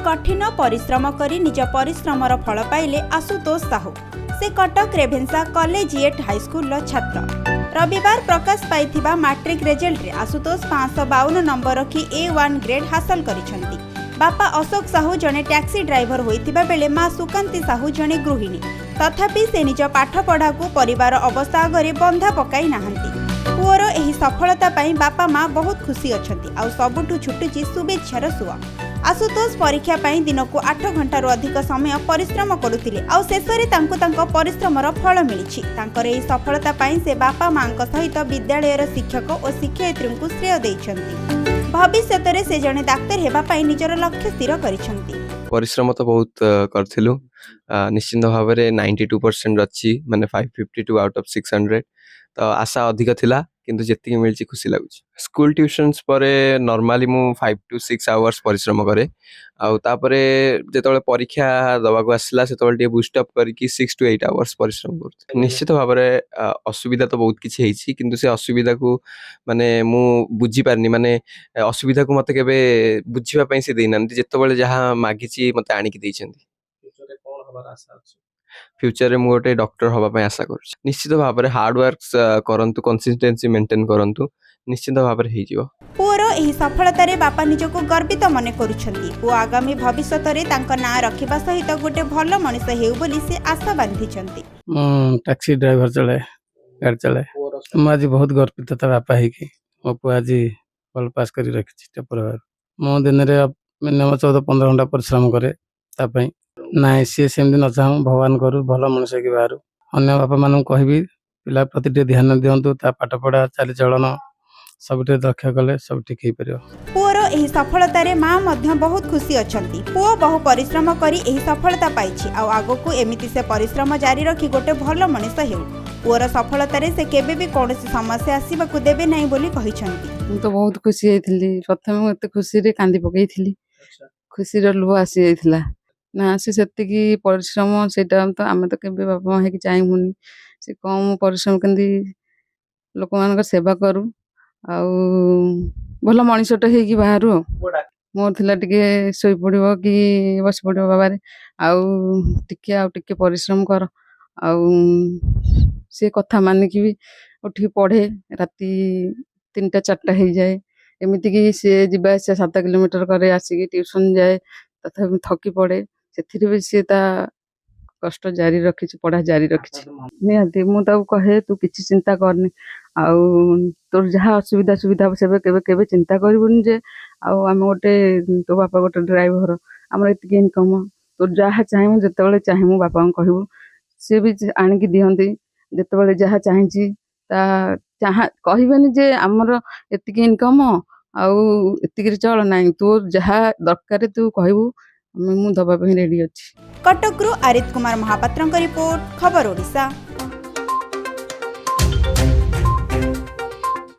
कठिन परिश्रम करी निज परिश्रमर फल पाइले आशुतोष साहू। से कटक रेभेन्सा कॉलेजिएट हाईस्कूल छात्र। रविवार प्रकाश पाइथिबा मैट्रिक रिजल्ट रे आशुतोष 552 नंबर रखी A1 ग्रेड हासिल करिसेंती। बापा अशोक साहू जने टैक्सी ड्राइवर होइथिबा बेले मां सुकांती साहू जने गृहिणी। तथापि से निज पाठ पढ़ा को परिवार अवस्था आगे बंधा पकाई नाहंती। पुअर एही सफलता पाई बापा मां बहुत खुशी अछंती। आ सबुठु छुटुची शुभेच्छार सुआ। आशुतोष परीक्षा पाई दिन को 8 घंटा अधिक समय परिश्रम करुथिले। आ शेषरे तांको परिश्रमर फल मिलिछि। तांकर एही सफलता पाई से बापा मां सहित विद्यालयर शिक्षक और शिक्षयित्री को श्रेय दैछंती। भविष्य में से जने डाक्तर हेबा पाई निजर लक्ष्य स्थिर करिसेंती। परिश्रम तो बहुत करथिलु। निश्चिंत भाव में 92% अच्छी माने 552 आउट ऑफ 600। तो आशा अधिक थिला किंतु जेतिक मिलची खुशी लागुची। स्कूल ट्यूशन्स परे नॉर्मली मु 5 to 6 आवर्स परिश्रम करे। आउ तापरे जेतबेले परीक्षा दबाको आसला सेतबेले टे बूस्ट अप करके 6 to 8 आवर्स परिश्रम करते। निश्चित भाव में असुविधा तो बहुत किछि हेछि किंतु से असुविधा को माने मु बुझी पारनी। माने असुविधा को मते केबे बुझिबा पई से देइनांती। जेतबेले जहा मागिछि मते आनी कि दैछंती। फ्यूचर रे कोन हबार आशा अछि? फ्यूचर रे मु गोटे डॉक्टर हबा पई आशा करूछि। निश्चित भाव में हार्ड वर्क करंतु, कंसिस्टेंसी मेंटेन करंतु, निश्चित भाव में हेजिवो। पुअर एही सफलता रे बापा निजको गर्वित मने करूछंती। पु आगामी भविष्यत रे तांका नाम रखिबा सहित गोटे भल मनुष्य हेउ बोली से आशा बांधिछंती। टैक्सी ड्राइवर चले, गाड़ी चले। मु आज बहुत गर्वित था बापा है कि मो पु आज भल पास करी रखिछि टेपर। मो दिन रे मिनिमम 14-15 घंटा परिश्रम करे तापई नाइ सी सेमदी न चाहूँ भगवान करू भल मनुष्य के बाहर। अन्य बापा मान कहबी पिला प्रति टे ध्यान दियंतु। ता पाठ पढ़ा चाली चलन सब लक्ष्य कले सब ठीक हो पार। पुअर एही सफलता रे मां मध्य बहुत खुशी अछंती। पुओ बहु परिश्रम करी एही सफलता पाइछि। आ आगो एमिति से परिश्रम जारी रखी गोटे भल मनुष्य हेउ। पुअर सफलता रे से केबे भी कोनोसी समस्या आसीबाकू देबे नाही बोली कहिछंती। मु तो बहुत खुशी हेइथिली। प्रथम मु एते खुशी रे कांदी पकेइथिली। खुशी रो लुह आसी जाइथिला ना। से सेतिकी परिश्रम सेटा तो आमे तो केबे बापा मां हेकि चाहिमुनी। से कम परिश्रम केंदी लोक मानक सेवा करू आउ भल मनिषटे हेकि बाहरु। मोर थिला टिके सोई पड़िबो कि बस पड़िबो बाबा रे आउ टिके परिश्रम कर। आउ से कथा मानि कि भी उठी पढ़े राती 3टा-4टा हो जाए। एमिति कि से जिबा से 7 किलोमीटर करे आसी ट्यूशन जाए तथा थकी पड़े। सेथिरे भी से ता कष्ट जारी रखिछि, पढ़ा जारी रखिछि। निहाती मु ताऊ कहे तू किछि चिंता करनी। आउ तोर जहा असुविधा सुविधा सेबे केबे केबे चिंता करबुनी जे आउ आमे गोटे तो बापा गोटे ड्राइवर हमर एतिके इनकम तोर जहा चाहेमु जेतेबेले चाहेमु बापा को कहबो से भी आनी कि दियंती। जेतेबेले जहा चाहिछि ता चाहा कहबेनी जे हमर एतिके इनकम आउ एतिके चल नाही। तोर जहा दरकार तू कहबो मु दबा पे रेडी अछि। कटकरू आरित कुमार महापात्रଙ୍କ रिपोर्ट खबर ओडिशा।